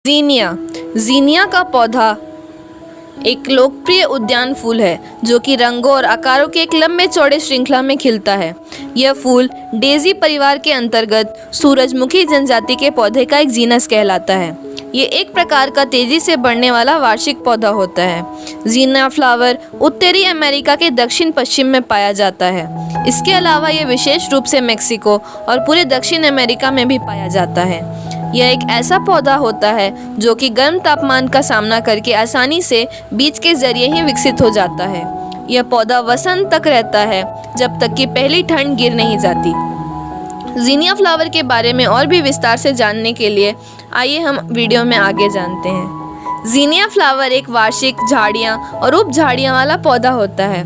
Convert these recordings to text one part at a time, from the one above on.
जीनिया जीनिया का पौधा एक लोकप्रिय उद्यान फूल है जो कि रंगों और आकारों के एक लंबे चौड़े श्रृंखला में खिलता है। यह फूल डेजी परिवार के अंतर्गत सूरजमुखी जनजाति के पौधे का एक जीनस कहलाता है। ये एक प्रकार का तेजी से बढ़ने वाला वार्षिक पौधा होता है। जीनिया फ्लावर उत्तरी अमेरिका के दक्षिण पश्चिम में पाया जाता है। इसके अलावा ये विशेष रूप से मेक्सिको और पूरे दक्षिण अमेरिका में भी पाया जाता है। यह एक ऐसा पौधा होता है जो कि गर्म तापमान का सामना करके आसानी से बीज के जरिए ही विकसित हो जाता है। यह पौधा वसंत तक रहता है जब तक कि पहली ठंड गिर नहीं जाती। जीनिया फ्लावर के बारे में और भी विस्तार से जानने के लिए आइए हम वीडियो में आगे जानते हैं। जीनिया फ्लावर एक वार्षिक झाड़ियाँ और उप झाड़ियाँ वाला पौधा होता है।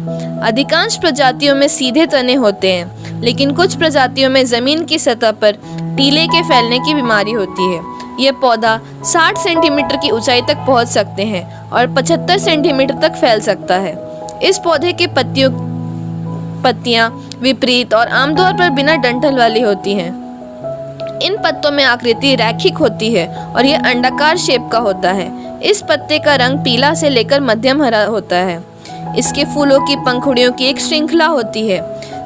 अधिकांश प्रजातियों में सीधे तने होते हैं, लेकिन कुछ प्रजातियों में ज़मीन की सतह पर टीले के फैलने की बीमारी होती है। यह पौधा 60 सेंटीमीटर की ऊंचाई तक पहुंच सकते हैं और 75 सेंटीमीटर तक फैल सकता है। इस पौधे के पत्तियां विपरीत और आमतौर पर बिना डंठल वाली होती हैं। इन पत्तों में आकृति रैखिक होती है और यह अंडाकार शेप का होता है। इस पत्ते का रंग पीला से लेकर मध्यम हरा होता है। इसके फूलों की पंखुड़ियों की एक श्रृंखला होती है।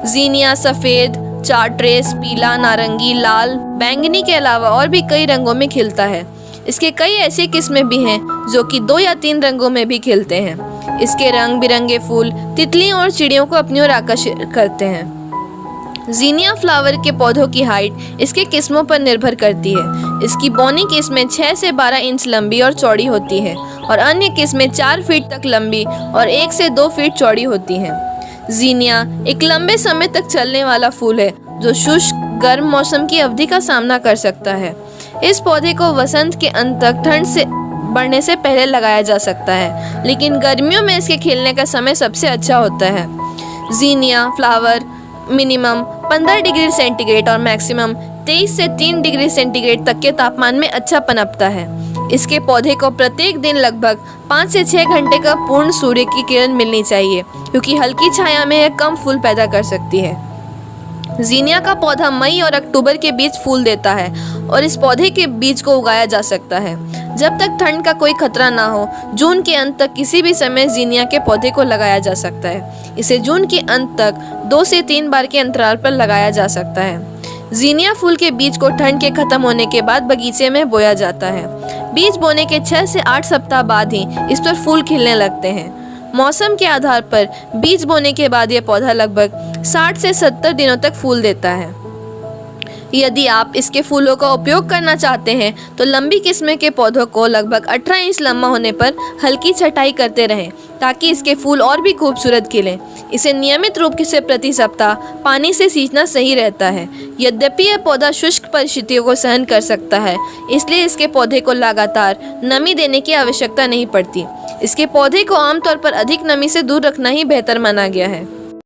जीनिया सफ़ेद, चार्ट्रेस, पीला, नारंगी, लाल, बैंगनी के अलावा और भी कई रंगों में खिलता है। इसके कई ऐसी किस्में भी हैं जो कि 2 या 3 रंगों में भी खिलते हैं। इसके रंग बिरंगे फूल तितलियों और चिड़ियों को अपनी ओर आकर्षित करते हैं। जीनिया फ्लावर के पौधों की हाइट इसके किस्मों पर निर्भर करती है। इसकी बौनी किस्में 6 से 12 इंच लंबी और चौड़ी होती है और अन्य किस्में 4 फीट तक लंबी और 1 से 2 फीट चौड़ी होती हैं। जीनिया एक लंबे समय तक चलने वाला फूल है जो शुष्क गर्म मौसम की अवधि का सामना कर सकता है। इस पौधे को वसंत के अंत तक ठंड से बढ़ने से पहले लगाया जा सकता है, लेकिन गर्मियों में इसके खिलने का समय सबसे अच्छा होता है। जीनिया फ्लावर मिनिमम 15 डिग्री सेंटीग्रेड और मैक्सिमम 23 से 3 डिग्री सेंटीग्रेड तक के तापमान में अच्छा पनपता है। इसके पौधे को प्रत्येक दिन लगभग 5 से 6 घंटे का पूर्ण सूर्य की किरण मिलनी चाहिए, क्योंकि हल्की छाया में यह कम फूल पैदा कर सकती है। जीनिया का पौधा मई और अक्टूबर के बीच फूल देता है और इस पौधे के बीज को उगाया जा सकता है। जब तक ठंड का कोई खतरा ना हो, जून के अंत तक किसी भी समय जीनिया के पौधे को लगाया जा सकता है। इसे जून के अंत तक 2 से 3 बार के अंतराल पर लगाया जा सकता है। जीनिया फूल के बीज को ठंड के खत्म होने के बाद बगीचे में बोया जाता है। बीज बोने के 6 से 8 सप्ताह बाद ही इस पर फूल खिलने लगते हैं। मौसम के आधार पर बीज बोने के बाद यह पौधा लगभग 60 से 70 दिनों तक फूल देता है। यदि आप इसके फूलों का उपयोग करना चाहते हैं तो लंबी किस्म के पौधों को लगभग 18 इंच लंबा होने पर हल्की छटाई करते रहें ताकि इसके फूल और भी खूबसूरत खिलें। इसे नियमित रूप से प्रति सप्ताह पानी से सींचना सही रहता है। यद्यपि यह पौधा शुष्क परिस्थितियों को सहन कर सकता है, इसलिए इसके पौधे को लगातार नमी देने की आवश्यकता नहीं पड़ती। इसके पौधे को आमतौर पर अधिक नमी से दूर रखना ही बेहतर माना गया है।